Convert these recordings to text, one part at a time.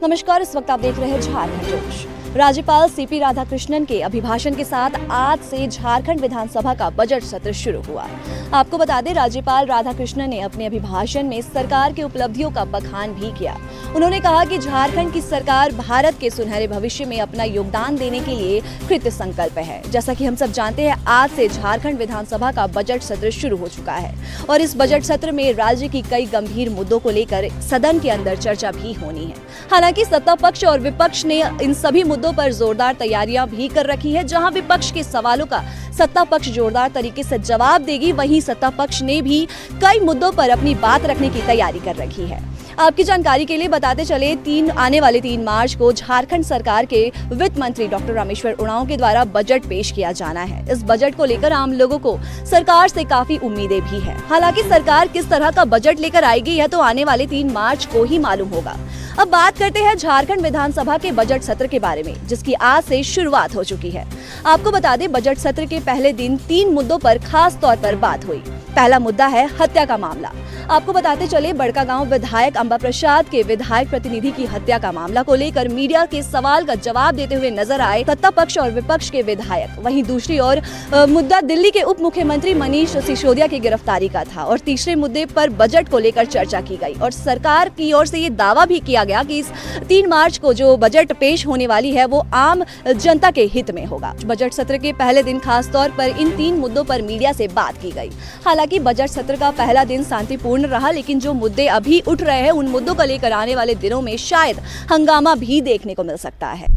नमस्कार, इस वक्त आप देख रहे हैं झारखंड जोश। राज्यपाल सीपी राधाकृष्णन के अभिभाषण के साथ आज से झारखंड विधानसभा का बजट सत्र शुरू हुआ। आपको बता दें, राज्यपाल राधाकृष्णन ने अपने अभिभाषण में सरकार की उपलब्धियों का बखान भी किया। उन्होंने कहा कि झारखंड की सरकार भारत के सुनहरे भविष्य में अपना योगदान देने के लिए कृत संकल्प है। जैसा कि हम सब जानते हैं, आज से झारखंड विधानसभा का बजट सत्र शुरू हो चुका है और इस बजट सत्र में राज्य की कई गंभीर मुद्दों को लेकर सदन के अंदर चर्चा भी होनी है। हालांकि सत्ता पक्ष और विपक्ष ने इन सभी मुद्दों पर जोरदार तैयारियां भी कर रखी है। जहां विपक्ष के सवालों का सत्ता पक्ष जोरदार तरीके से जवाब देगी, वहीं सत्ता पक्ष ने भी कई मुद्दों पर अपनी बात रखने की तैयारी कर रखी है। आपकी जानकारी के लिए बताते चले, आने वाले 3 मार्च को झारखंड सरकार के वित्त मंत्री डॉक्टर रामेश्वर उरांव के द्वारा बजट पेश किया जाना है। इस बजट को लेकर आम लोगों को सरकार से काफी उम्मीदें भी हैं। हालांकि सरकार किस तरह का बजट लेकर आएगी, यह तो आने वाले 3 मार्च को ही मालूम होगा। अब बात करते हैं झारखंड विधानसभा के बजट सत्र के बारे में, जिसकी आज से शुरुआत हो चुकी है। आपको बता दें, बजट सत्र के पहले दिन 3 मुद्दों पर खास तौर पर बात हुई। पहला मुद्दा है हत्या का मामला। आपको बताते चले, बड़कागांव विधायक अंबा प्रसाद के विधायक प्रतिनिधि की हत्या का मामला को लेकर मीडिया के सवाल का जवाब देते हुए नजर आए सत्ता पक्ष और विपक्ष के विधायक। वहीं दूसरी ओर मुद्दा दिल्ली के उप मुख्यमंत्री मनीष सिसोदिया की गिरफ्तारी का था और तीसरे मुद्दे पर बजट को लेकर चर्चा की गई और सरकार की ओर से ये दावा भी किया गया कि इस 3 मार्च को जो बजट पेश होने वाली है वो आम जनता के हित में होगा। बजट सत्र के पहले दिन खास तौर पर इन 3 मुद्दों पर मीडिया से बात की गई। हालांकि बजट सत्र का पहला दिन शांतिपूर्ण रहा, लेकिन जो मुद्दे अभी उठ रहे हैं उन मुद्दों को लेकर आने वाले दिनों में शायद हंगामा भी देखने को मिल सकता है।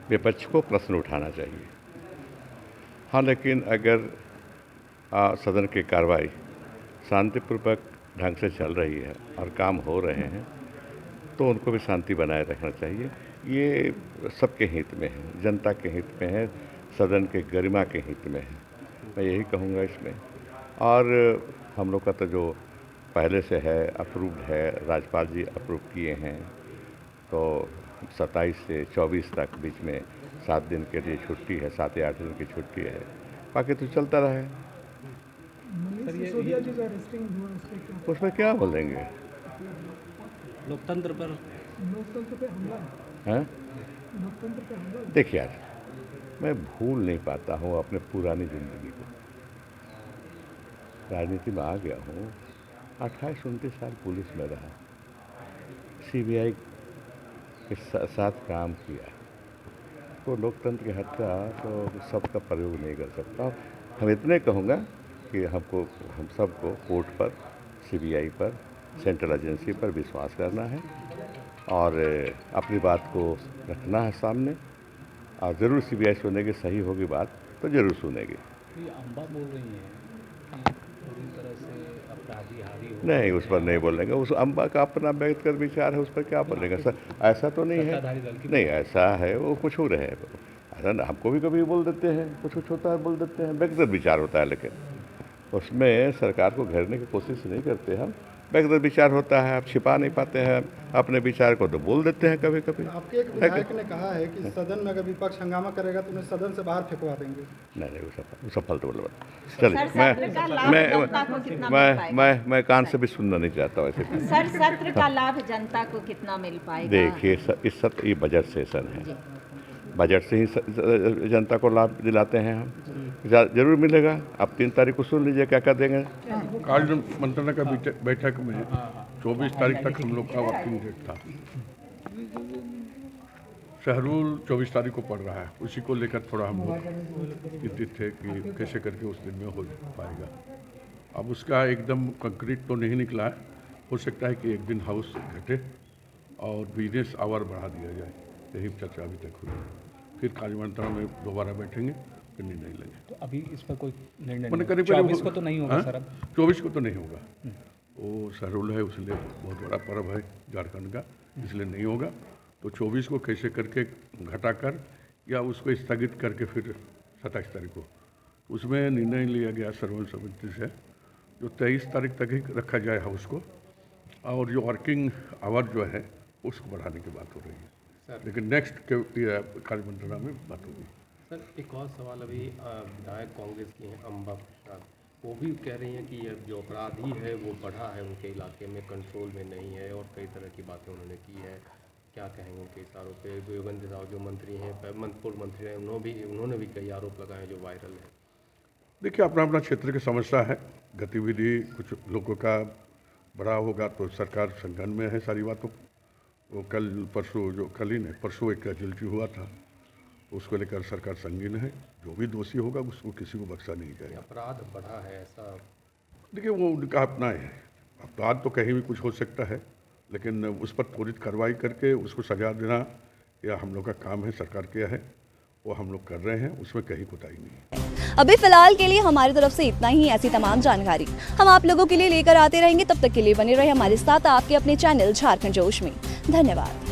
विपक्ष को प्रश्न उठाना चाहिए। हाँ, लेकिन अगर सदन की कार्रवाई शांतिपूर्वक ढंग से चल रही है और काम हो रहे हैं तो उनको भी शांति बनाए रखना चाहिए। ये सबके हित में है, जनता के हित में है, सदन के गरिमा के हित में है, मैं यही कहूँगा इसमें। और हम लोग का तो जो पहले से है अप्रूव्ड है, राज्यपाल जी अप्रूव किए हैं, तो 27 से 24 तक बीच में 7 दिन के लिए छुट्टी है, 7 या 8 दिन की छुट्टी है, बाकी तो चलता रहे। उसमें क्या बोलेंगे? लोकतंत्र पे हमला है। देखिए यार, मैं भूल नहीं पाता हूँ अपने पुरानी ज़िंदगी को। राजनीति में आ गया हूँ, 28-29 साल पुलिस में रहा, सीबीआई के साथ काम किया, तो लोकतंत्र की हत्या तो सबका प्रयोग नहीं कर सकता। हम इतने कहूँगा कि हम सबको कोर्ट पर, सीबीआई पर, सेंट्रल एजेंसी पर विश्वास करना है और अपनी बात को रखना है सामने। और ज़रूर सीबीआई सुनेगी, सही होगी बात तो ज़रूर सुनेगी। अंबा बोल रही हैं कि पूरी तरह से अपराधी हावी हो। नहीं, उस पर नहीं बोलेंगे। उस अंबा का अपना व्यक्तिगत विचार है, उस पर क्या बोलेंगे? सर, ऐसा तो नहीं है। नहीं, ऐसा है, वो कुछ हो रहे हैं। ऐसा ना, हमको भी कभी बोल देते हैं, कुछ होता है बोल देते हैं, व्यक्तिगत विचार होता है, लेकिन उसमें सरकार को घेरने की कोशिश नहीं करते हम। व्यक्तिगत विचार होता है, आप छिपा नहीं पाते हैं अपने विचार को, तो बोल देते हैं कभी कभी। आपके एक विधायक ने कहा है कि सदन में अगर विपक्ष हंगामा करेगा तो उन्हें सदन से बाहर फेंकवा देंगे। नहीं, वो सफल तो बोल। चलिए, मैं कान से भी सुनना नहीं चाहता वैसे। सर, सत्र का लाभ जनता को कितना मिल पाएगा? देखिए, इस सत्र ये बजट सेशन है, बजट से ही जनता को लाभ दिलाते हैं हम, जरूर मिलेगा। अब 3 तारीख को सुन लीजिए क्या क्या देंगे। कार्य मंत्रणा का बैठक में 24 तारीख तक हम लोग का वर्किंग डेट था। शहरुल 24 तारीख को पड़ रहा है, उसी को लेकर थोड़ा हम लोग चिंतित थे कि कैसे करके उस दिन में हो पाएगा। अब उसका एकदम कंक्रीट तो नहीं निकला है, हो सकता है कि एक दिन हाउस घटे और बिजनेस आवर बढ़ा दिया जाए, यही चर्चा अभी तक हुई। फिर कार्य मंत्रणा में दोबारा बैठेंगे, फिर निर्णय लेंगे। तो अभी इस पर कोई निर्णय नहीं, 24 को तो नहीं होगा सर? अब 24 को तो नहीं होगा, वो शहरुल है, इसलिए बहुत बड़ा पर्व है झारखंड का, इसलिए नहीं होगा। तो 24 को कैसे करके घटाकर या उसको स्थगित करके फिर 27 तारीख को उसमें निर्णय लिया गया सर्वसम्मति से, जो 23 तारीख तक ही रखा जाए हाउस को, और जो वर्किंग आवर जो है उसको बढ़ाने की बात हो रही है, लेकिन नेक्स्ट कार्य मंत्रणा में बात होगी। सर एक और सवाल, अभी विधायक कांग्रेस की हैं अम्बा प्रसाद, वो भी कह रही हैं कि ये जो अपराधी है वो बढ़ा है उनके इलाके में, कंट्रोल में नहीं है, और कई तरह की बातें उन्होंने की है। क्या कहेंगे उनके इस आरोप पे? योगेंद्र साहु जो मंत्री हैं, पूर्व मंत्री हैं, उन्होंने भी कई आरोप लगाए जो वायरल है। देखिए, अपना अपना क्षेत्र की समस्या है, गतिविधि कुछ लोगों का बड़ा होगा तो सरकार संज्ञान में है सारी बातों। वो परसों एक कैजुअल्टी हुआ था, उसको लेकर सरकार संगीन है। जो भी दोषी होगा उसको किसी को बख्शा नहीं जाएगा। अपराध बढ़ा है ऐसा? देखिए, वो उनका अपना है, अपराध तो कहीं भी कुछ हो सकता है, लेकिन उस पर त्वरित कार्रवाई करके उसको सजा देना या हम लोग का काम है, सरकार किया है, वो हम लोग कर रहे हैं, उसमें कहीं कोताही नहीं है। अभी फिलहाल के लिए हमारी तरफ से इतना ही। ऐसी तमाम जानकारी हम आप लोगों के लिए लेकर आते रहेंगे। तब तक के लिए बने रहे हमारे साथ आपके अपने चैनल झारखंड जोश में। धन्यवाद।